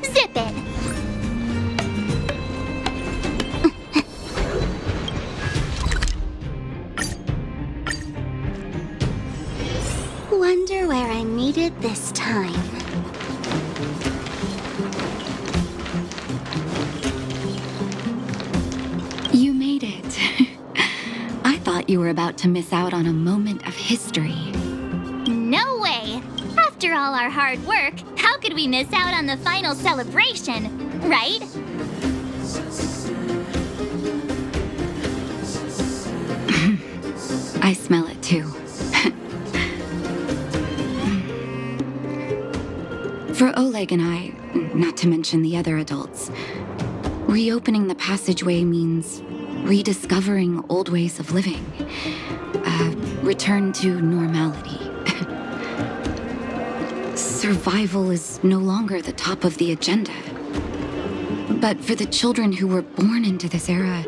Zip it! Wonder where I made it this time. You made it. I thought you were about to miss out on a moment of history. No way! After all our hard work, how could we miss out on the final celebration, right? I smell it too. For Oleg and I, not to mention the other adults, reopening the passageway means rediscovering old ways of living. A return to normality. Survival is no longer the top of the agenda. But for the children who were born into this era,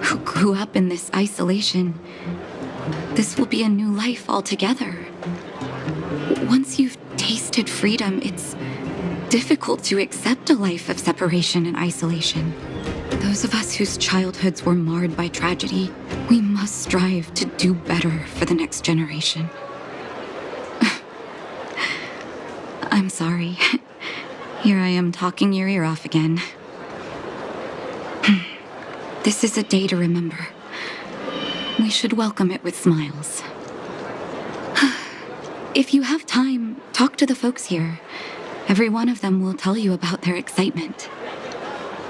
who grew up in this isolation, this will be a new life altogether. Once you've tasted freedom, it's difficult to accept a life of separation and isolation. Those of us whose childhoods were marred by tragedy, we must strive to do better for the next generation. I'm sorry. Here I am talking your ear off again. This is a day to remember. We should welcome it with smiles. If you have time, talk to the folks here. Every one of them will tell you about their excitement.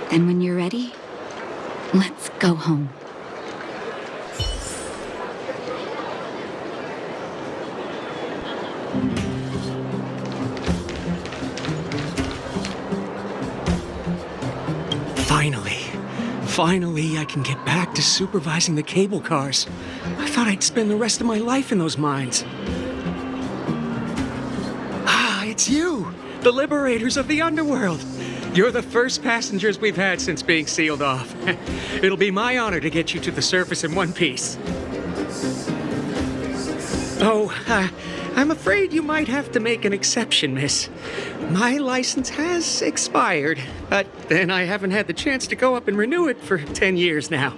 Then when you're ready, let's go home. Finally, I can get back to supervising the cable cars. I thought I'd spend the rest of my life in those mines. Ah, it's you! The liberators of the underworld! You're the first passengers we've had since being sealed off. It'll be my honor to get you to the surface in one piece. Oh, I'm afraid you might have to make an exception, miss. My license has expired, but then I haven't had the chance to go up and renew it for 10 years now.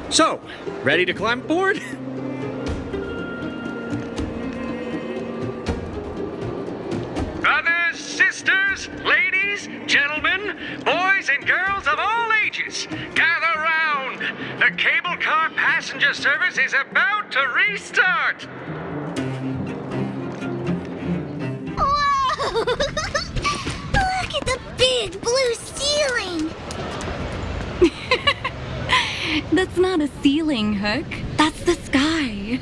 So, ready to climb aboard? Brothers, sisters, ladies, gentlemen, boys and girls of all ages, gather round. The cable car passenger service is about to restart. Whoa! Look at the big blue ceiling! That's not a ceiling, Hook. That's the sky.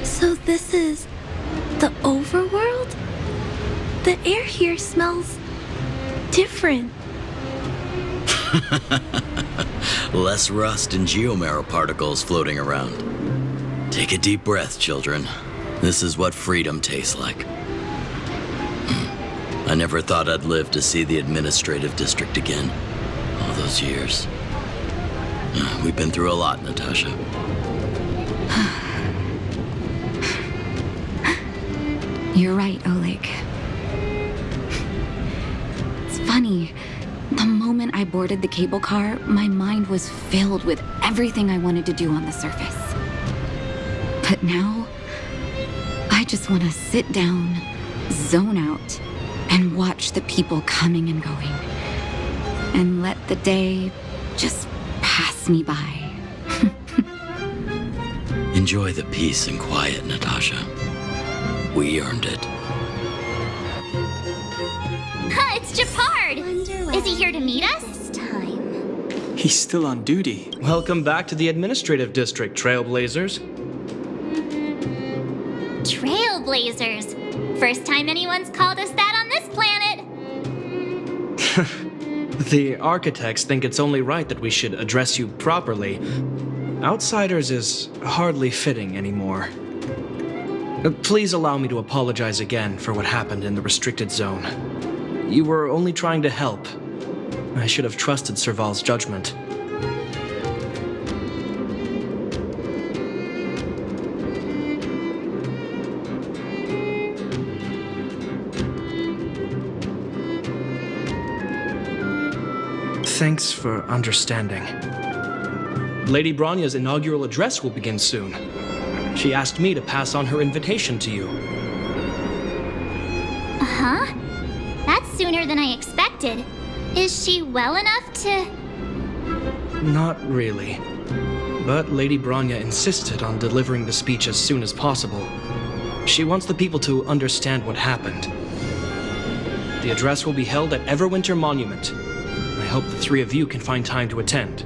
So this is the overworld? The air here smells different. Less rust and geomarrow particles floating around. Take a deep breath, children. This is what freedom tastes like. I never thought I'd live to see the administrative district again. All those years. We've been through a lot, Natasha. You're right, Oleg. It's funny. The moment I boarded the cable car, my mind was filled with everything I wanted to do on the surface. But now, I just want to sit down, zone out, and watch the people coming and going. And let the day just pass me by. Enjoy the peace and quiet, Natasha. We earned it. Huh, it's Japard! Is he here to meet us? This time. He's still on duty. Welcome back to the administrative district, Trailblazers. Trailblazers. First time anyone's called us that on this planet. The architects think it's only right that we should address you properly. Outsiders is hardly fitting anymore. Please allow me to apologize again for what happened in the restricted zone. You were only trying to help. I should have trusted Serval's judgment. Thanks for understanding. Lady Bronya's inaugural address will begin soon. She asked me to pass on her invitation to you. Huh? That's sooner than I expected. Is she well enough to... Not really. But Lady Bronya insisted on delivering the speech as soon as possible. She wants the people to understand what happened. The address will be held at Everwinter Monument. I hope the three of you can find time to attend.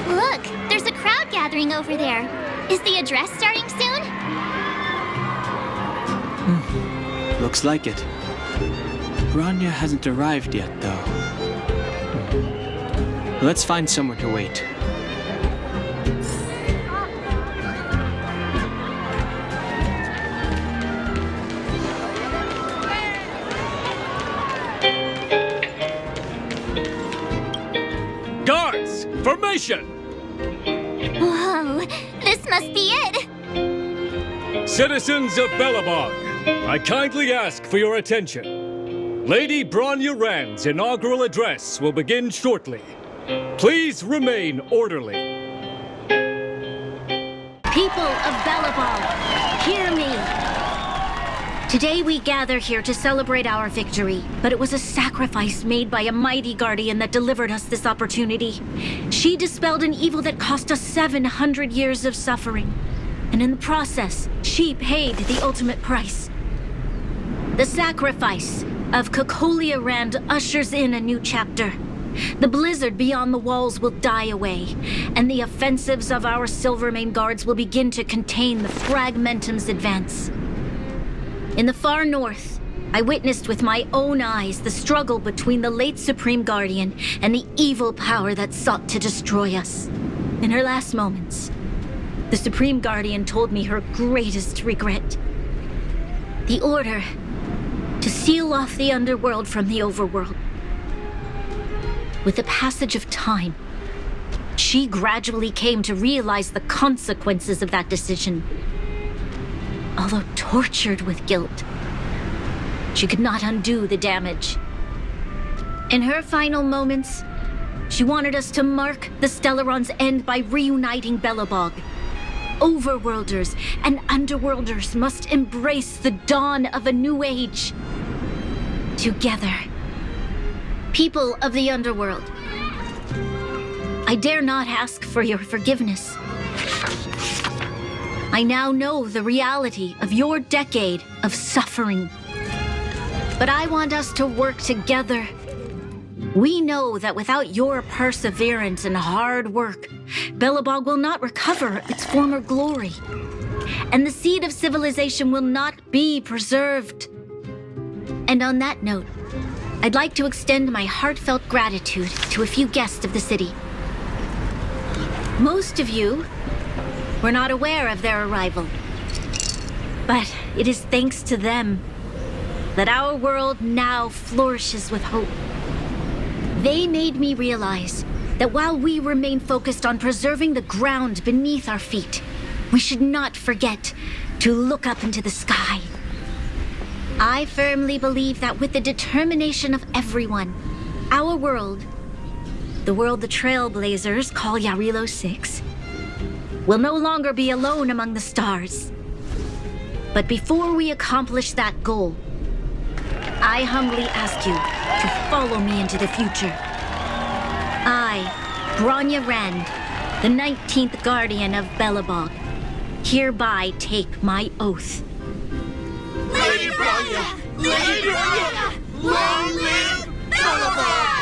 Look, there's a crowd gathering over there. Is the address starting soon? Looks like it. Bronya hasn't arrived yet, though. Let's find somewhere to wait. Guards, formation! Whoa, this must be it! Citizens of Belobog, I kindly ask for your attention. Lady Bronya Rand's inaugural address will begin shortly. Please remain orderly. People of Belobog, hear me! Today we gather here to celebrate our victory, but it was a sacrifice made by a mighty guardian that delivered us this opportunity. She dispelled an evil that cost us 700 years of suffering, and in the process, she paid the ultimate price. The sacrifice of Cocolia Rand ushers in a new chapter. The blizzard beyond the walls will die away, and the offensives of our Silvermane guards will begin to contain the Fragmentum's advance. In the far north, I witnessed with my own eyes the struggle between the late Supreme Guardian and the evil power that sought to destroy us. In her last moments, the Supreme Guardian told me her greatest regret. The order to seal off the underworld from the overworld. With the passage of time, she gradually came to realize the consequences of that decision. Although tortured with guilt, she could not undo the damage. In her final moments, she wanted us to mark the Stellaron's end by reuniting Belobog. Overworlders and underworlders must embrace the dawn of a new age. Together. People of the underworld, I dare not ask for your forgiveness. I now know the reality of your decade of suffering. But I want us to work together. We know that without your perseverance and hard work, Belobog will not recover its former glory. And the seed of civilization will not be preserved. And on that note, I'd like to extend my heartfelt gratitude to a few guests of the city. Most of you were not aware of their arrival. But it is thanks to them that our world now flourishes with hope. They made me realize that while we remain focused on preserving the ground beneath our feet, we should not forget to look up into the sky. I firmly believe that with the determination of everyone, our world, the world the Trailblazers call Yarilo 6, will no longer be alone among the stars. But before we accomplish that goal, I humbly ask you to follow me into the future. I, Bronya Rand, the 19th Guardian of Belobog, hereby take my oath. Lady Bronya! Lady Bronya! Long live Belobog!